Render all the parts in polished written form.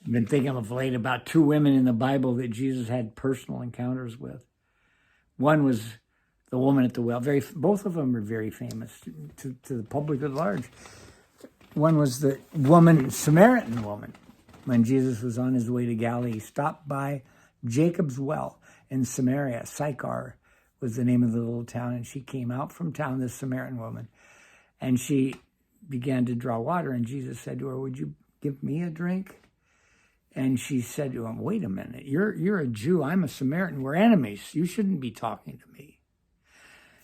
I've been thinking of late about two women in the Bible that Jesus had personal encounters with. One was the woman at the well. Both of them are very famous to the public at large. One was the Samaritan woman. When Jesus was on his way to Galilee, he stopped by Jacob's well in Samaria. Sychar was the name of the little town, and she came out from town, this Samaritan woman, and she began to draw water, and Jesus said to her, "Would you give me a drink?" And she said to him, "Wait a minute, you're a Jew, I'm a Samaritan, we're enemies, you shouldn't be talking to me."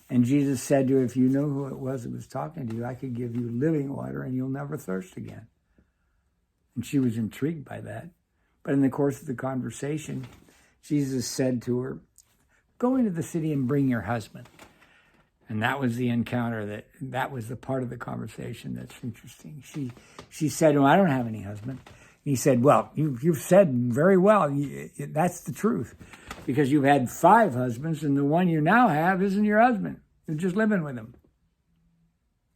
And Jesus said to her, "If you knew who it was that was talking to you, I could give you living water and you'll never thirst again." And she was intrigued by that. But in the course of the conversation, Jesus said to her, "Go into the city and bring your husband." And that was the encounter, that was the part of the conversation that's interesting. She said to him, "I don't have any husband." He said, "Well, you've said very well. That's the truth. Because you've had 5 husbands, and the one you now have isn't your husband. You're just living with him."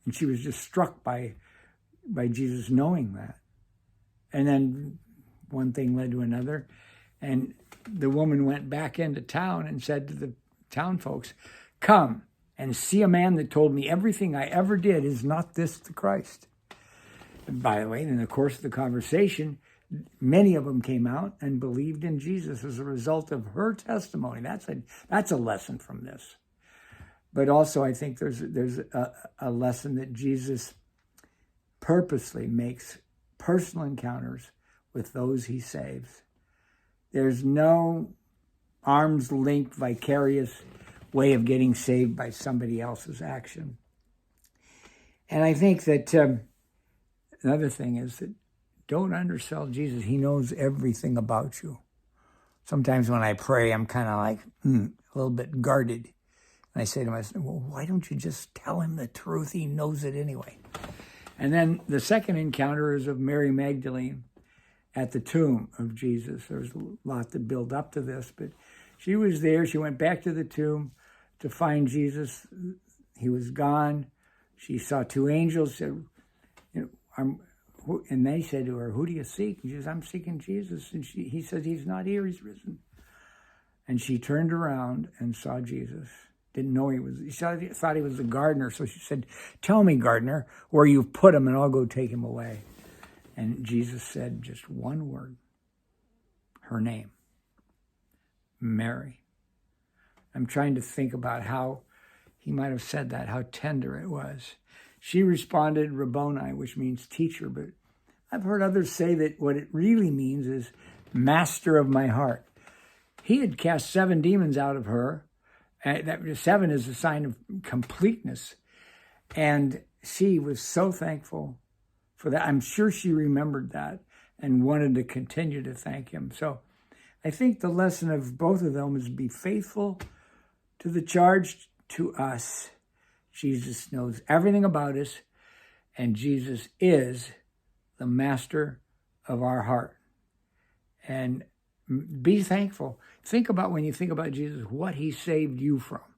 And she was just struck by Jesus knowing that. And then one thing led to another. And the woman went back into town and said to the town folks, "Come and see a man that told me everything I ever did. Is not this the Christ?" And by the way, in the course of the conversation, many of them came out and believed in Jesus as a result of her testimony. That's a lesson from this. But also, I think there's a lesson that Jesus purposely makes personal encounters with those he saves. There's no arm's length vicarious way of getting saved by somebody else's action. And I think that another thing is that don't undersell Jesus. He knows everything about you. Sometimes when I pray, I'm kind of like a little bit guarded. And I say to myself, "Well, why don't you just tell him the truth? He knows it anyway." And then the second encounter is of Mary Magdalene at the tomb of Jesus. There's a lot that build up to this, but she was there. She went back to the tomb to find Jesus. He was gone. She saw 2 angels, said, and they said to her, "Who do you seek?" And she says, "I'm seeking Jesus." And he said, "He's not here, he's risen." And she turned around and saw Jesus. Didn't know he was, she thought he was the gardener. So she said, "Tell me, gardener, where you've put him and I'll go take him away." And Jesus said just one word, her name, Mary. I'm trying to think about how he might have said that, how tender it was. She responded, Rabboni, which means teacher, but I've heard others say that what it really means is master of my heart. He had cast 7 demons out of her. That 7 is a sign of completeness. And she was so thankful for that. I'm sure she remembered that and wanted to continue to thank him. So I think the lesson of both of them is be faithful to the charge to us. Jesus knows everything about us, and Jesus is the master of our heart. And be thankful. Think about, when you think about Jesus, what he saved you from.